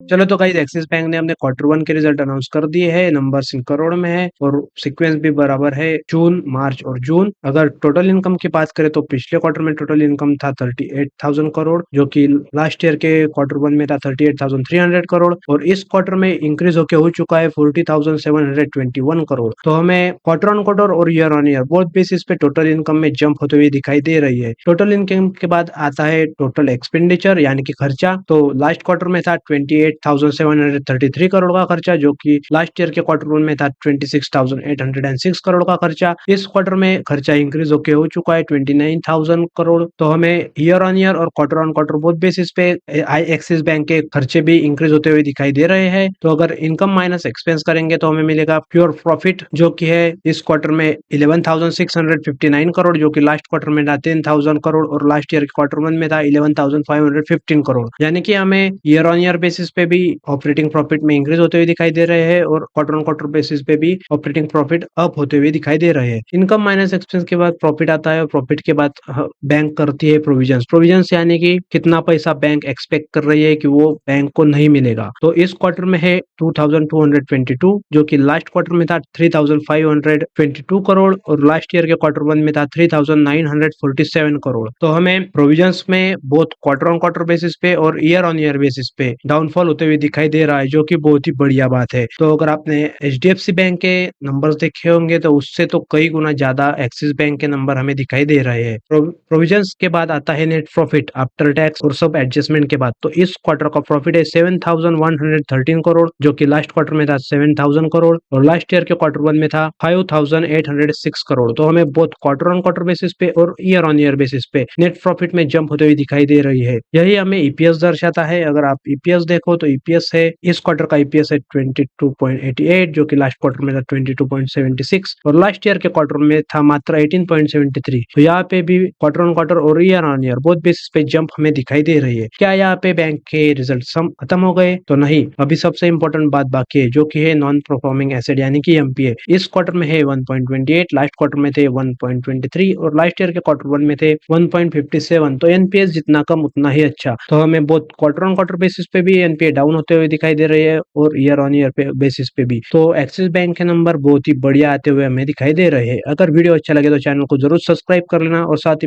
चलो तो guys, axis bank ने अपने क्वार्टर वन के रिजल्ट अनाउंस कर दिए हैं। नंबर्स इन करोड़ में है और सीक्वेंस भी बराबर है, जून, मार्च और जून। अगर टोटल इनकम की बात करें तो पिछले क्वार्टर में टोटल इनकम था 38,000 करोड़, जो कि लास्ट ईयर के क्वार्टर वन में था 38,300 करोड़, और इस क्वार्टर में इंक्रीज होकर हो चुका है 40,721 करोड़। तो हमें क्वार्टर ऑन क्वार्टर और year on year both basis पे टोटल इनकम में जंप होते हुए दिखाई दे रही है। टोटल इनकम के बाद आता है टोटल एक्सपेंडिचर यानी कि खर्चा। तो लास्ट क्वार्टर में था 28,733 करोड़ का खर्चा, जो कि लास्ट ईयर के क्वार्टर वन में था 26,806 करोड़ का खर्चा। इस क्वार्टर में खर्चा इंक्रीज होके हो चुका है 29,000 करोड़। तो हमें ईयर ऑन ईयर और quarter on quarter both basis पे एक्सिस बैंक के खर्चे भी इंक्रीज होते हुए दिखाई दे रहे हैं। तो अगर इनकम माइनस एक्सपेंस करेंगे तो हमें मिलेगा प्योर प्रॉफिट, जो कि है इस क्वार्टर में 11,659 करोड़, जो कि लास्ट क्वार्टर में था 10,000 करोड़ और लास्ट ईयर के क्वार्टर वन में था 11,515 करोड़। यानी कि हमें ईयर ऑन ईयर बेसिस पे भी ऑपरेटिंग प्रॉफिट में इंक्रीज होते हुए दिखाई दे रहे हैं और क्वार्टर ऑन क्वार्टर बेसिस पे भी ऑपरेटिंग प्रॉफिट अप होते हुए दिखाई दे रहे हैं। इनकम माइनस एक्सपेंस के बाद प्रॉफिट आता है और प्रॉफिट के बाद बैंक करती है प्रोविजंस। प्रोविजंस यानी कि कितना पैसा बैंक एक्सपेक्ट कर रही है कि वो बैंक को नहीं मिलेगा। तो इस क्वार्टर में है 2,222, जो कि लास्ट क्वार्टर में था 3,522 करोड़ और लास्ट ईयर के क्वार्टर वन में था 3,947 करोड़। तो हमें प्रोविजंस में both quarter on quarter basis पे और ईयर ऑन ईयर बेसिस पे डाउनफॉल होते हुए दिखाई दे रहा है, जो कि बहुत ही बढ़िया बात है। तो अगर आपने एचडीएफसी बैंक के नंबर्स देखे होंगे तो उससे तो कई गुना ज्यादा एक्सिस बैंक के नंबर हमें दिखाई दे रहे हैं। प्रोविजंस के बाद आता है नेट प्रॉफिट आफ्टर टैक्स और सब एडजस्टमेंट के बाद। तो इस क्वार्टर का प्रॉफिट है 7,113 करोड़, जो कि लास्ट क्वार्टर में था 7,000 करोड़ और लास्ट ईयर के क्वार्टर वन में था 5,806 करोड़। तो हमें बहुत क्वार्टर ऑन क्वार्टर बेसिस पे और ईयर ऑन ईयर बेसिस पे नेट प्रॉफिट में जंप होते हुए दिखाई दे रही है। यही हमें ईपीएस दर्शाता है। अगर आप ईपीएस देखो तो ईपीएस है, इस क्वार्टर का ईपीएस है 22.88, जो कि लास्ट क्वार्टर में था 22.76 और लास्ट ईयर के क्वार्टर में था मात्र 18.73। तो यहाँ पे भी क्वार्टर ऑन क्वार्टर और year on year both basis पे जंप हमें दिखाई दे रही है। क्या यहाँ पे बैंक के रिजल्ट खत्म हो गए? तो नहीं, अभी सबसे इंपॉर्टेंट बात बाकी है, जो कि है नॉन परफॉर्मिंग एसेट यानी कि एमपीए। इस क्वार्टर में है 1.28, लास्ट क्वार्टर में थे 1.23 और लास्ट ईयर के क्वार्टर वन में थे 1.57। तो एनपीएस जितना कम उतना ही अच्छा। तो हमें बहुत क्वार्टर ऑन क्वार्टर बेसिस पे भी एनपीए डाउन होते हुए दिखाई दे रही है और ईयर ऑन ईयर पे बेसिस पे भी। तो एक्सिस बैंक के नंबर बहुत ही बढ़िया आते हुए हमें दिखाई दे रहे हैं। अगर वीडियो अच्छा लगे तो चैनल को जरूर सब्सक्राइब कर लेना और साथ ही